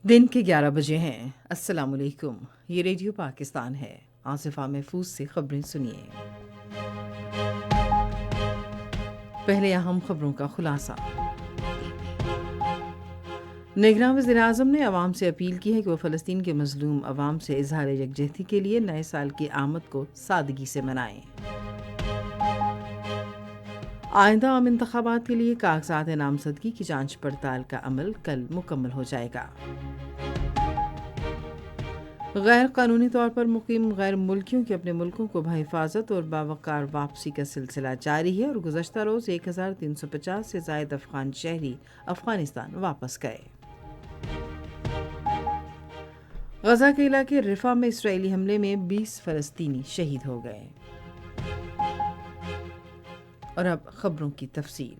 दिन के 11 बजे हैं। अस्सलाम वालेकुम। ये रेडियो पाकिस्तान है। आसिफा महफूज से खबरें सुनिए। पहले अहम खबरों का खुलासा। निगरान वज़ीर-ए-आज़म ने अवाम से अपील की है कि वो फ़लस्तीन के मज़लूम अवाम से इज़हार यकजहती के लिए नए साल की आमद को सादगी से मनाएं। आइंदा आम इंतखाबात के लिए कागजात नामज़दगी की जांच पड़ताल का अमल कल मुकम्मल हो जाएगा। गैर कानूनी तौर पर मुकीम गैर मुल्कियों की अपने मुल्कों को बहिफाजत और बावकार वापसी का सिलसिला जारी है और गुज़श्ता रोज़ 1350 से ज़ायद अफ़गान शहरी अफ़गानिस्तान वापस गए। गजा के इलाके रिफा में इसराइली हमले में 20 फ़लस्तीनी शहीद हो गए। और अब खबरों की तफसील।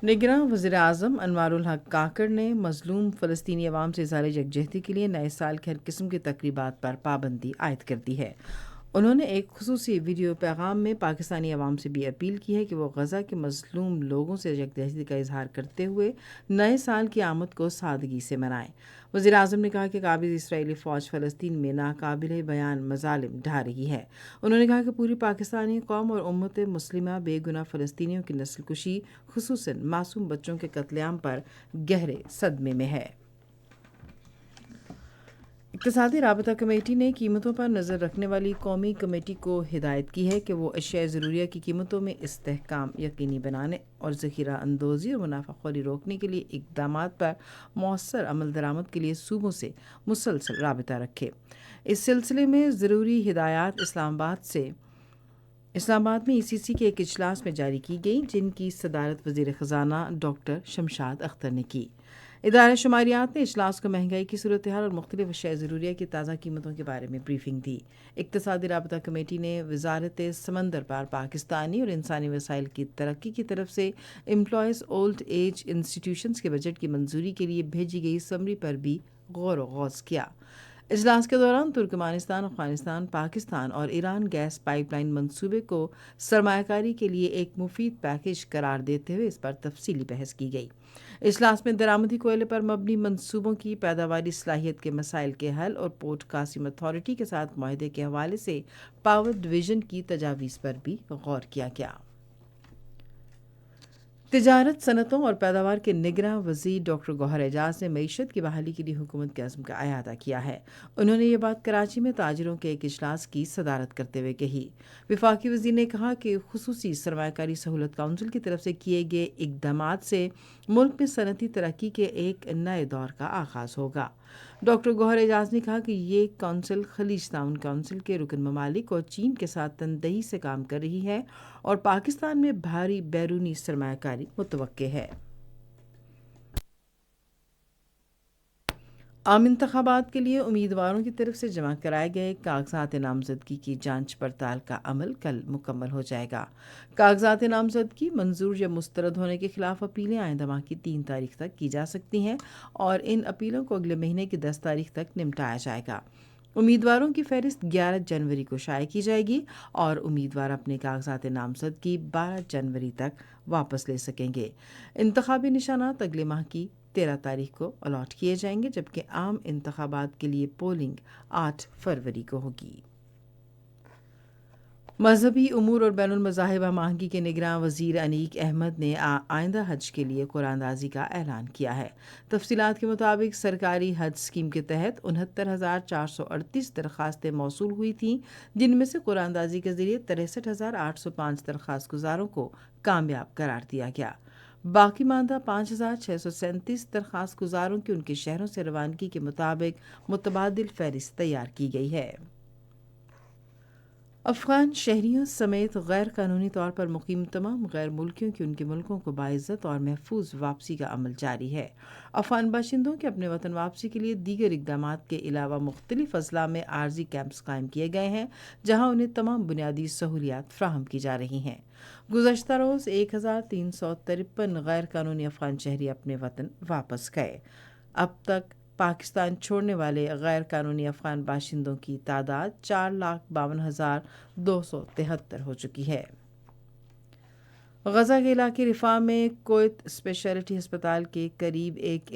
निगरान वज़ीर-ए-आज़म अनवारुल हक काकड़ ने मज़लूम फ़लस्तीनी अवाम से इज़हार यकजहती के लिए नए साल की हर किस्म की तकरीबात पर पाबंदी आयद कर दी है। उन्होंने एक खुसूसी वीडियो पैगाम में पाकिस्तानी अवाम से भी अपील की है कि वो गज़ा के मज़लूम लोगों से यकजहती का इजहार करते हुए नए साल की आमद को सादगी से मनाएं। वज़ीर-ए-आज़म ने कहा कि काबिज़ इसराइली फ़ौज फ़लस्तीन में नाकाबिल बयान मज़ालिम ढा रही है। उन्होंने कहा कि पूरी पाकिस्तानी कौम और उम्मत मुस्लिमा बेगुनाह फ़लस्तीनियों की नस्लकुशी, खुसूसन मासूम बच्चों के कत्लेआम पर गहरे सदमे में है। इक़्तिसादी राबता कमेटी ने कीमतों पर नज़र रखने वाली कौमी कमेटी को हिदायत की है कि वो अशियाए ज़रूरिया की कीमतों में इस्तेहकाम यकीनी बनाने और ज़ख़ीरा अंदोज़ी और मुनाफ़ाखोरी रोकने के लिए इक़दामात पर मौसर अमल दरामद के लिए सूबों से मुसलसल राबता रखे। इस सिलसिले में ज़रूरी हिदायत इस्लामाबाद में ईसीसी के एक इजलास में जारी की गई, जिनकी सदारत वज़ीर ख़ज़ाना डॉक्टर शमशाद अख्तर ने की। इदारा शुमारियात ने इजलास को महंगाई की सूरत हाल और मुख्तलिफ अशिया ज़रूरिया की ताज़ा कीमतों के बारे में ब्रीफिंग दी। इक़्तिसादी राबता कमेटी ने वज़ारत समंदर पार पाकिस्तानी और इंसानी वसाइल की तरक्की की तरफ से एम्प्लॉयज़ ओल्ड एज इंस्टीट्यूशंस के बजट की मंजूरी के लिए भेजी गई समरी पर भी गौर व गौज़ किया। इजलास के दौरान तुर्कमानिस्तान, अफ़गानिस्तान, पाकिस्तान और ईरान गैस पाइपलाइन मंसूबे को सरमायाकारी के लिए एक मुफीद पैकेज करार देते हुए इस पर तफसीली बहस की गई। इजलास में दरामदी कोयले पर मबनी मंसूबों की पैदावारी सलाहियत के मसाइल के हल और पोर्ट कासिम अथॉरिटी के साथ मुआहदे के हवाले से पावर डिवीज़न की तजावीज़ पर भी गौर किया गया। तिजारत, सनतों और पैदावार के निगरान वज़ीर डॉक्टर गौहर एजाज ने मईशत की बहाली के लिए हुकूमत के अज़्म का अयादा किया है। उन्होंने ये बात कराची में ताजिरों के एक इजलास की सदारत करते हुए कही। वफाकी वज़ीर ने कहा कि खुसूसी सरमायाकारी सहूलत काउंसिल की तरफ से किए गए इक़दामात से मुल्क में सनती तरक्की के एक नए दौर का आगाज़ होगा। डॉक्टर गौहर एजाज ने कहा कि ये काउंसिल खलीज ताउन काउंसिल के रुकन ममालिक और चीन के साथ तनदही से काम कर रही है और पाकिस्तान में भारी बैरूनी सरमायाकारी मुतवक्के है। आम इंतखाबात के लिए उम्मीदवारों की तरफ से जमा कराए गए कागजात नामजदगी की जांच पड़ताल का अमल कल मुकम्मल हो जाएगा। कागजात नामजदगी मंजूर या मुस्तरद होने के खिलाफ अपीलें आइंदा माह की 3 तारीख तक की जा सकती हैं और इन अपीलों को अगले महीने की 10 तारीख तक निपटाया जाएगा। उम्मीदवारों की फहरिस्त 11 जनवरी को शाये की जाएगी और उम्मीदवार अपने कागजात नामजदगी 12 जनवरी तक वापस ले सकेंगे। इंतखाबी निशानात अगले माह की 13 तारीख को अलॉट किए जाएंगे, जबकि आम इंतखाबात के लिए पोलिंग 8 फरवरी को होगी। मजहबी उमूर और बैनुल मज़ाहिब माहगी के निगरान वज़ीर अनीक अहमद ने आइंदा हज के लिए कुरानदाजी का ऐलान किया है। तफसीलात के मुताबिक सरकारी हज स्कीम के तहत 69,438 दरख्वास्तें मौसूल हुई थीं, जिनमें से कुरानदाजी के ज़रिए 63,805 दरख्वास्त गुजारों को कामयाब करार दिया गया। बाकी मानदा 5,637 दरख्वास्त गुजारों की उनके शहरों से रवानगी के मुताबिक मुतबादिल फहरिस्त तैयार की गई है। अफ़गान शहरियों समेत गैर कानूनी तौर पर मुकीम तमाम गैर मुल्कियों की उनके मुल्कों को बाइज़्ज़त और महफूज वापसी का अमल जारी है। अफ़गान बाशिंदों के अपने वतन वापसी के लिए दीगर इक़दामात के अलावा मुख्तलिफ अज़ला में आर्जी कैंप्स कायम किए गए हैं, जहाँ उन्हें तमाम बुनियादी सहूलियात फ़राहम की जा रही हैं। गुज़श्ता रोज़ 1353 गैर कानूनी अफ़गान शहरी अपने वतन वापस गए। अब तक पाकिस्तान छोड़ने वाले गैर कानूनी अफ़गान बाशिंदों की तादाद 4,52,273 हो चुकी है। غزہ کے علاقے رفاح میں کویت اسپیشلٹی ہسپتال کے قریب ایک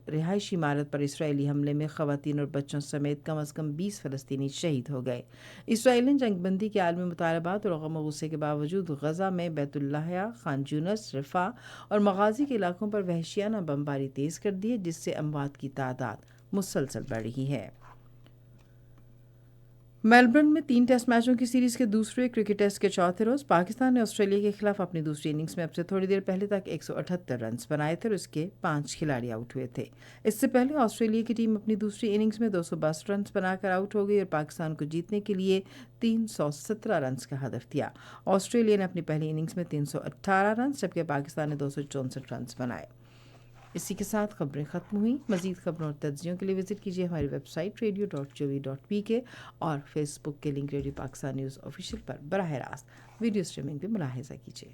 رہائشی عمارت پر اسرائیلی حملے میں خواتین اور بچوں سمیت کم از کم 20 فلسطینی شہید ہو گئے۔ اسرائیل نے جنگ بندی کے عالمی مطالبات اور غم و غصے کے باوجود غزہ میں بیت اللہ، خان یونس، رفاح اور مغازی کے علاقوں پر وحشیانہ بمباری تیز کر دی ہے، جس سے اموات کی تعداد مسلسل بڑھ رہی ہے۔ میلبرن میں 3 ٹیسٹ میچوں کی سیریز کے دوسرے کرکٹ ٹیسٹ کے چوتھے روز پاکستان نے آسٹریلیا کے خلاف اپنی دوسری اننگز میں اب سے تھوڑی دیر پہلے تک 178 رنز بنائے تھے اور اس کے 5 کھلاڑی آؤٹ ہوئے تھے۔ اس سے پہلے آسٹریلیا کی ٹیم اپنی دوسری اننگز میں 262 رنز بنا کر آؤٹ ہو گئی اور پاکستان کو جیتنے کے لیے 317 رنز کا ہدف دیا۔ آسٹریلیا نے اپنی پہلی اننگز میں 318 رنز جبکہ پاکستان نے 264 رنز بنائے۔ اسی کے ساتھ خبریں ختم ہوئیں۔ مزید خبروں اور تجزیوں کے لیے وزٹ کیجیے ہماری ویب سائٹ radio.jovi.pk اور فیس بک کے link radio Pakistan news official پر براہ راست ویڈیو اسٹریمنگ بھی ملاحظہ کیجیے۔